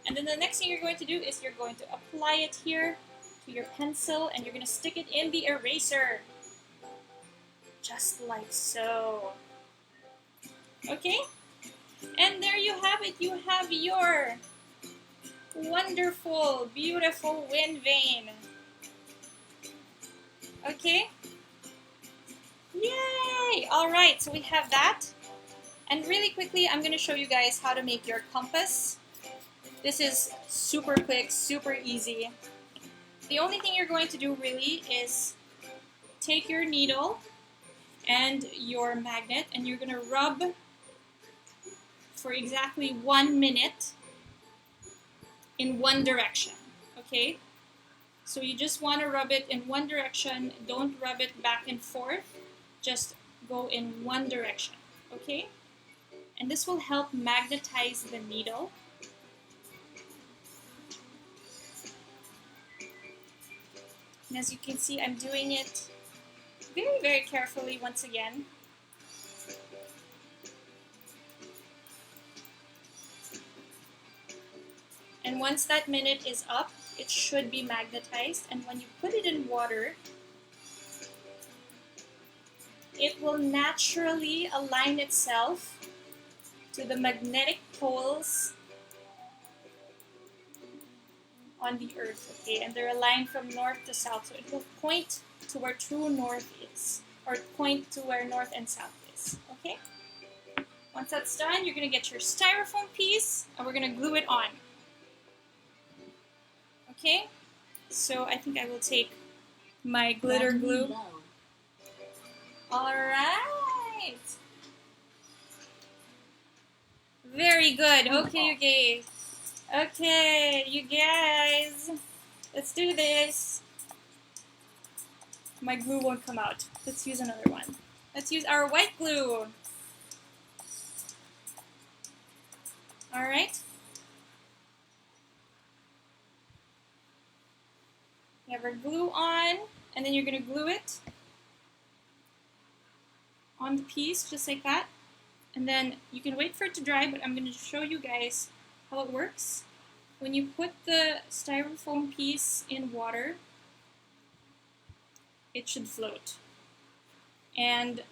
And then the next thing you're going to do is you're going to apply it here to your pencil, and you're going to stick it in the eraser. Just like so. Okay? And there you have it. You have your wonderful, beautiful wind vane. Okay? Yay! Alright, so we have that. And really quickly, I'm going to show you guys how to make your compass. This is super quick, super easy. The only thing you're going to do really is take your needle and your magnet, and you're going to rub for exactly 1 minute in one direction, okay? So you just want to rub it in one direction. Don't rub it back and forth. Just go in one direction, okay? And this will help magnetize the needle. And as you can see, I'm doing it very, very carefully once again. And once that minute is up, it should be magnetized. And when you put it in water, it will naturally align itself to the magnetic poles on the earth, okay? And they're aligned from north to south, so it will point to where true north is, or point to where north and south is, okay? Once that's done, you're going to get your styrofoam piece, and we're going to glue it on. Okay? So I think I will take my glitter glue. Alright! Very good. Okay, okay. Okay, you guys. Let's do this. My glue won't come out. Let's use another one. Let's use our white glue. Alright. You have our glue on, and then you're going to glue it on the piece, just like that. And then you can wait for it to dry, but I'm going to show you guys how it works. When you put the styrofoam piece in water, it should float and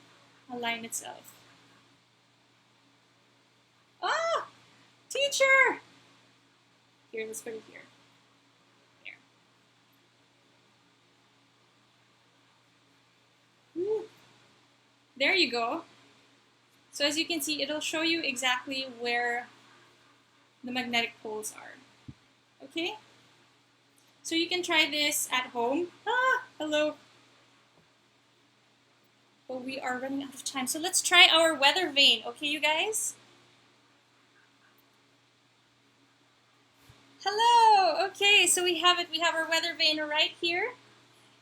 align itself. Ah! Teacher! Here, let's put it here. There. Woo. There you go. So as you can see, it'll show you exactly where the magnetic poles are. Okay? So you can try this at home. Ah, hello. But we are running out of time. So let's try our weather vane, okay, you guys? Hello! Okay, so we have it. We have our weather vane right here.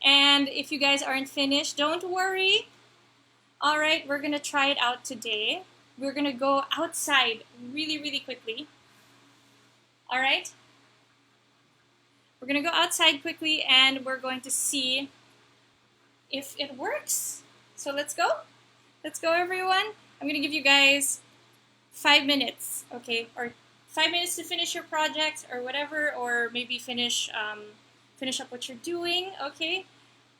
And if you guys aren't finished, don't worry. All right, we're going to try it out today. We're going to go outside really, really quickly. All right? We're going to go outside quickly and we're going to see if it works. So let's go. Let's go, everyone. I'm going to give you guys 5 minutes, okay? Or 5 minutes to finish your project or whatever, or maybe finish up what you're doing, okay?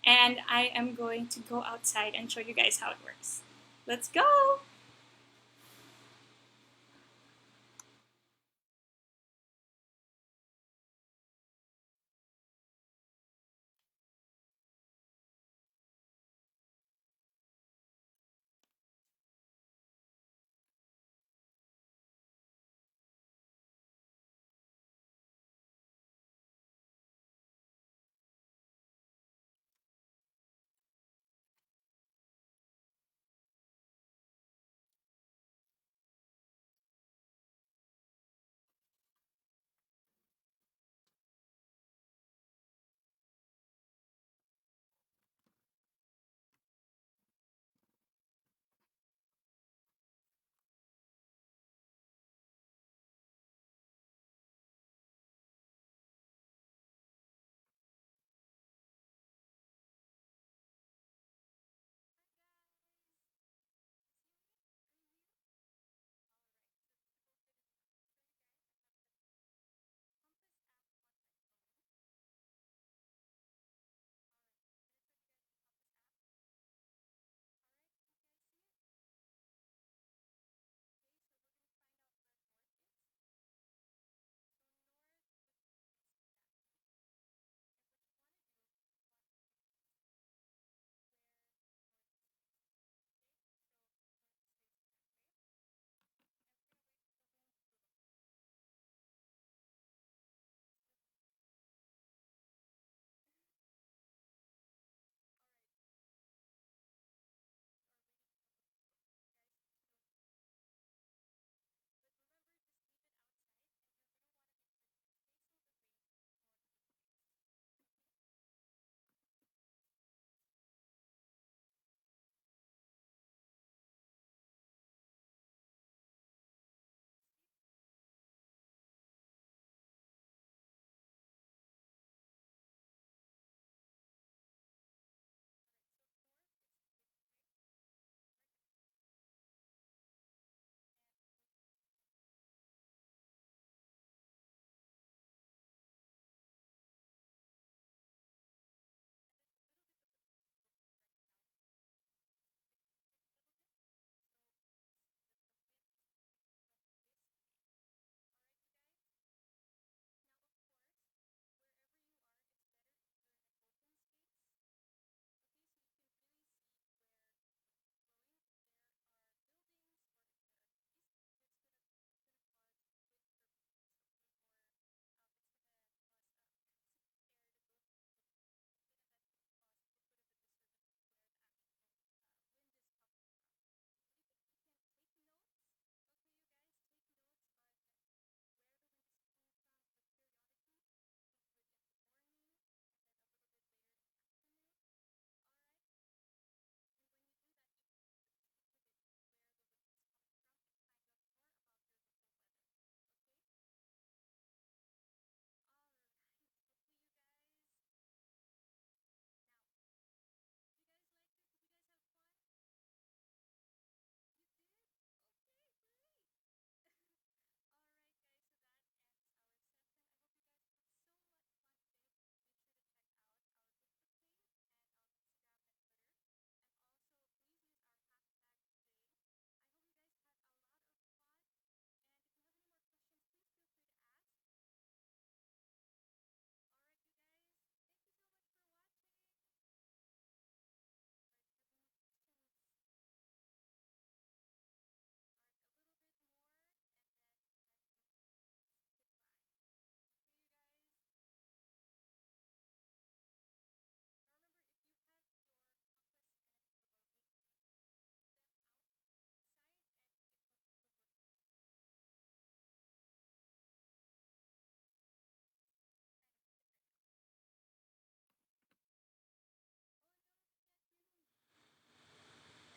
And I am going to go outside and show you guys how it works. Let's go!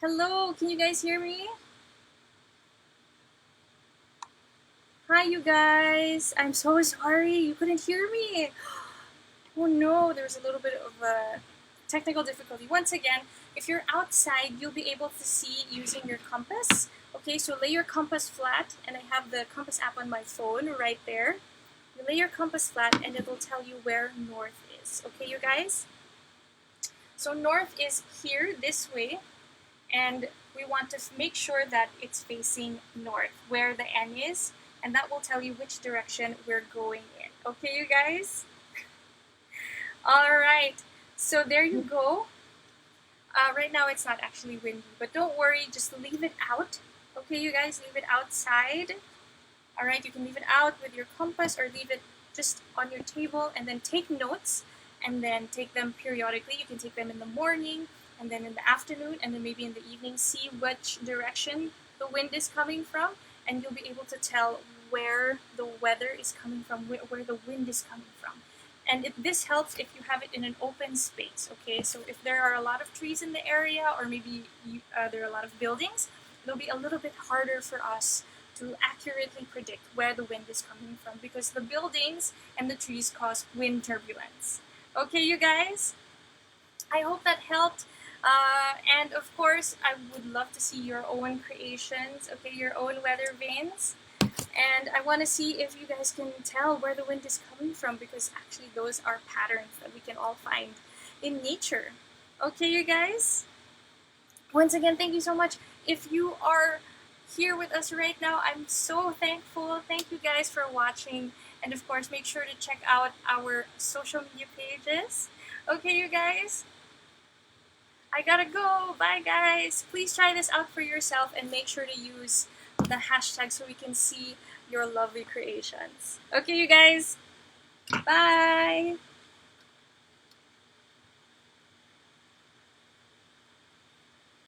Hello, can you guys hear me? Hi, you guys. I'm so sorry you couldn't hear me. Oh no, there was a little bit of a technical difficulty. Once again, if you're outside, you'll be able to see using your compass. Okay, so lay your compass flat, and I have the compass app on my phone right there. You lay your compass flat, and it'll tell you where north is. Okay, you guys? So north is here, this way, and we want to make sure that it's facing north, where the N is, and that will tell you which direction we're going in. Okay, you guys? All right, so there you go. Right now it's not actually windy, but don't worry, just leave it out. Okay, you guys, leave it outside. All right, you can leave it out with your compass or leave it just on your table and then take notes and then take them periodically. You can take them in the morning and then in the afternoon and then maybe in the evening. See which direction the wind is coming from, and you'll be able to tell where the weather is coming from, where the wind is coming from. And this helps if you have it in an open space, okay? So if there are a lot of trees in the area or maybe there are a lot of buildings, it'll be a little bit harder for us to accurately predict where the wind is coming from because the buildings and the trees cause wind turbulence. Okay, you guys? I hope that helped. And of course, I would love to see your own creations, okay, your own weather vanes. And I want to see if you guys can tell where the wind is coming from because actually those are patterns that we can all find in nature. Okay, you guys? Once again, thank you so much. If you are here with us right now, I'm so thankful. Thank you guys for watching. And of course, make sure to check out our social media pages. Okay, you guys? I gotta go. Bye, guys. Please try this out for yourself and make sure to use the hashtag so we can see your lovely creations. Okay, you guys? Bye.